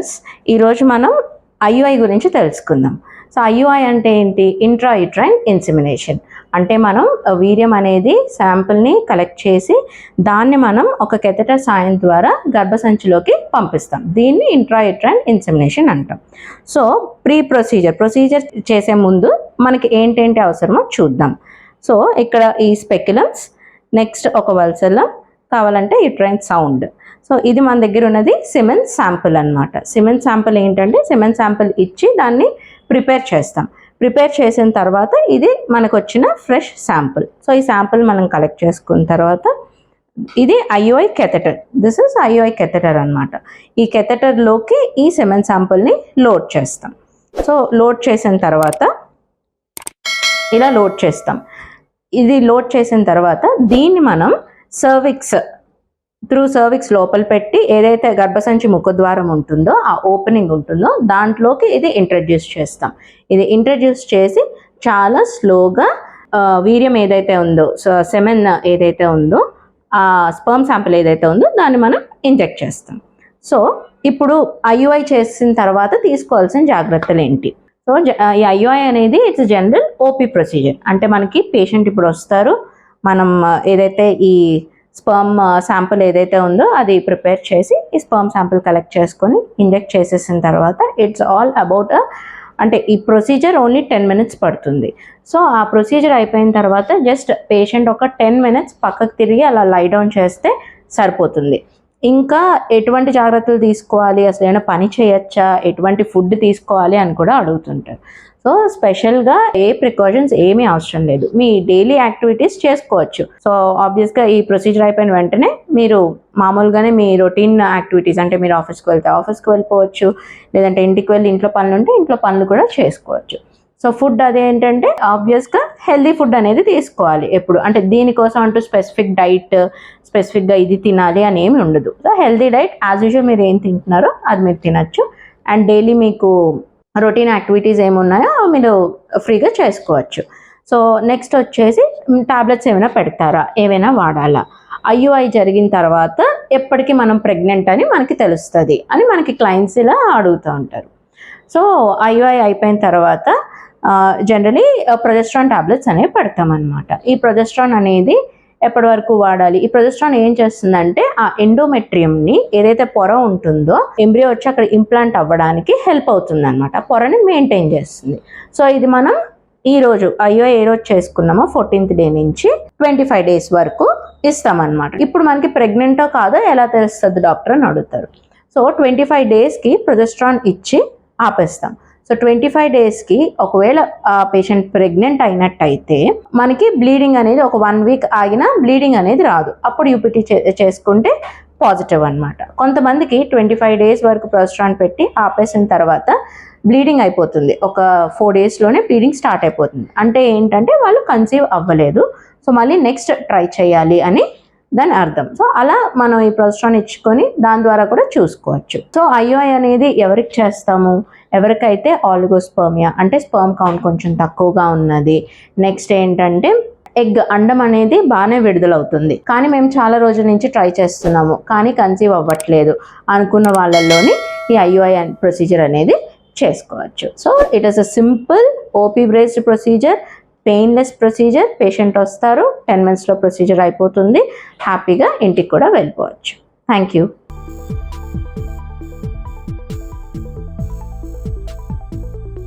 Viewers, ఈరోజు మనం IUI గురించి తెలుసుకుందాం. సో ఐయుఐ అంటే ఏంటి? Intrauterine insemination. అంటే మనం వీర్యం అనేది శాంపుల్ని కలెక్ట్ చేసి దాన్ని మనం ఒక కెథెటర్ సాయం ద్వారా గర్భసంచిలోకి పంపిస్తాం. దీన్ని ఇంట్రాయూట్రైన్ ఇన్సెమినేషన్ అంటాం. సో ప్రొసీజర్ చేసే ముందు మనకి ఏంటేంటి అవసరమో చూద్దాం. సో ఇక్కడ ఈ స్పెక్యులమ్స్, నెక్స్ట్ ఒక వల్సెల్లం, కావాలంటే యూట్రైన్ సౌండ్. సో ఇది మన దగ్గర ఉన్నది సిమెన్స్ శాంపుల్ అనమాట. సిమెన్స్ శాంపుల్ ఏంటంటే సిమెన్స్ శాంపుల్ ఇచ్చి దాన్ని ప్రిపేర్ చేస్తాం. ప్రిపేర్ చేసిన తర్వాత ఇది మనకు వచ్చిన ఫ్రెష్ శాంపుల్. సో ఈ శాంపుల్ మనం కలెక్ట్ చేసుకున్న తర్వాత ఇది IUI catheter. This is IUI catheter అనమాట. ఈ కెథెటర్లోకి ఈ సిమెన్స్ శాంపుల్ని లోడ్ చేస్తాం. సో లోడ్ చేసిన తర్వాత ఇలా లోడ్ చేస్తాం. ఇది లోడ్ చేసిన తర్వాత దీన్ని మనం సర్విక్స్ లోపల పెట్టి ఏదైతే గర్భసంచి ముఖద్వారం ఉంటుందో, ఆ ఓపెనింగ్ ఉంటుందో దాంట్లోకి ఇది ఇంట్రడ్యూస్ చేస్తాం. ఇది ఇంట్రడ్యూస్ చేసి చాలా స్లోగా వీర్యం ఏదైతే ఉందో, సెమెన్ ఏదైతే ఉందో, ఆ స్పర్మ్ శాంపుల్ ఏదైతే ఉందో దాన్ని మనం ఇంజెక్ట్ చేస్తాం. సో ఇప్పుడు ఐయుఐ చేసిన తర్వాత తీసుకోవాల్సిన జాగ్రత్తలు ఏంటి? సో ఈ ఐయుఐ అనేది ఇట్స్ జనరల్ ఓపీ ప్రొసీజర్. అంటే మనకి పేషెంట్ ఇప్పుడు వస్తారు, మనం ఏదైతే ఈ స్పర్మ్ శాంపుల్ ఏదైతే ఉందో అది ప్రిపేర్ చేసి ఈ స్పర్మ్ శాంపుల్ కలెక్ట్ చేసుకొని ఇంజెక్ట్ చేసేసిన తర్వాత ఇట్స్ ఆల్ అబౌట్ అంటే ఈ ప్రొసీజర్ ఓన్లీ 10 minutes పడుతుంది. సో ఆ ప్రొసీజర్ అయిపోయిన తర్వాత జస్ట్ పేషెంట్ ఒక 10 minutes పక్కకు తిరిగి అలా లై డౌన్ చేస్తే సరిపోతుంది. ఇంకా ఎటువంటి జాగ్రత్తలు తీసుకోవాలి, అసలు ఏమైనా పని చేయొచ్చా, ఎటువంటి ఫుడ్ తీసుకోవాలి అని కూడా అడుగుతుంటారు. సో స్పెషల్గా ఏ ప్రికాషన్స్ ఏమీ అవసరం లేదు, మీ డైలీ యాక్టివిటీస్ చేసుకోవచ్చు. సో ఆబ్వియస్గా ఈ ప్రొసీజర్ అయిపోయిన వెంటనే మీరు మామూలుగానే మీ రొటీన్ యాక్టివిటీస్, అంటే మీరు ఆఫీస్కి వెళ్తే ఆఫీస్కి వెళ్ళిపోవచ్చు, లేదంటే ఇంటికి వెళ్ళి ఇంట్లో పనులు ఉంటే ఇంట్లో పనులు కూడా చేసుకోవచ్చు. సో ఫుడ్ అదేంటంటే ఆబ్వియస్గా హెల్దీ ఫుడ్ అనేది తీసుకోవాలి ఎప్పుడు. అంటే దీనికోసం అంటూ స్పెసిఫిక్గా ఇది తినాలి అని ఏమి ఉండదు. So healthy diet as usual మీరు ఏం తింటున్నారో అది మీరు తినచ్చు. అండ్ డైలీ మీకు రొటీన్ యాక్టివిటీస్ ఏమున్నాయో మీరు ఫ్రీగా చేసుకోవచ్చు. సో నెక్స్ట్ వచ్చేసి టాబ్లెట్స్ ఏమైనా పెడతారా, ఏమైనా వాడాలా? ఐయుఐ జరిగిన తర్వాత ఎప్పటికీ మనం ప్రెగ్నెంట్ అని మనకి తెలుస్తుంది అని మనకి క్లయింట్స్ ఇలా అడుగుతూ ఉంటారు. సో ఐయుఐ అయిపోయిన తర్వాత జనరలీ ప్రొజెస్ట్రాన్ టాబ్లెట్స్ అనేవి పెడతామన్నమాట. ఈ ప్రొజెస్ట్రాన్ అనేది ఎప్పటి వరకు వాడాలి? ఈ ప్రొజెస్ట్రాన్ ఏం చేస్తుందంటే ఆ ఎండోమెట్రియంని, ఏదైతే పొర ఉంటుందో ఎంబ్రియో వచ్చి అక్కడ ఇంప్లాంట్ అవ్వడానికి హెల్ప్ అవుతుంది అనమాట. పొరని మెయింటైన్ చేస్తుంది. సో ఇది మనం ఈరోజు ఐయుఐ ఏ రోజు చేసుకున్నామో 14th day నుంచి 25 days వరకు ఇస్తామన్నమాట. ఇప్పుడు మనకి ప్రెగ్నెంటో కాదో ఎలా తెలుస్తుంది డాక్టర్ అని అడుగుతారు. సో 25 daysకి ప్రొజెస్ట్రాన్ ఇచ్చి ఆపేస్తాం. సో 25 daysకి ఒకవేళ ఆ పేషెంట్ ప్రెగ్నెంట్ అయినట్టయితే మనకి బ్లీడింగ్ అనేది ఒక 1 week ఆగినా బ్లీడింగ్ అనేది రాదు. అప్పుడు యూపీటీ చేసుకుంటే పాజిటివ్ అనమాట. కొంతమందికి 25 days వరకు ప్రొజెస్ట్రాన్ పెట్టి ఆపేసిన తర్వాత బ్లీడింగ్ అయిపోతుంది. ఒక 4 daysలోనే బ్లీడింగ్ స్టార్ట్ అయిపోతుంది. అంటే ఏంటంటే వాళ్ళు కన్సీవ్ అవ్వలేదు, సో మళ్ళీ నెక్స్ట్ ట్రై చేయాలి అని దాని అర్థం. సో అలా మనం ఈ ప్రొజెస్ట్రాన్ ఇచ్చుకొని దాని ద్వారా కూడా చూసుకోవచ్చు. సో ఐయుఐ అనేది ఎవరికి చేస్తాము? ఎవరికైతే ఆలిగోస్పర్మియా అంటే స్పర్మ్ కౌంట్ కొంచెం తక్కువగా ఉన్నది, నెక్స్ట్ ఏంటంటే అండం అనేది బాగానే విడుదలవుతుంది కానీ మేము చాలా రోజుల నుంచి ట్రై చేస్తున్నాము కానీ కన్సీవ్ అవ్వట్లేదు అనుకున్న వాళ్ళల్లోని ఈ ఐయుఐ ప్రొసీజర్ అనేది చేసుకోవచ్చు. So it is a simple OP based procedure, painless procedure. Patient వస్తారు, 10 minutesలో ప్రొసీజర్ అయిపోతుంది, హ్యాపీగా ఇంటికి కూడా వెళ్ళిపోవచ్చు. Thank you.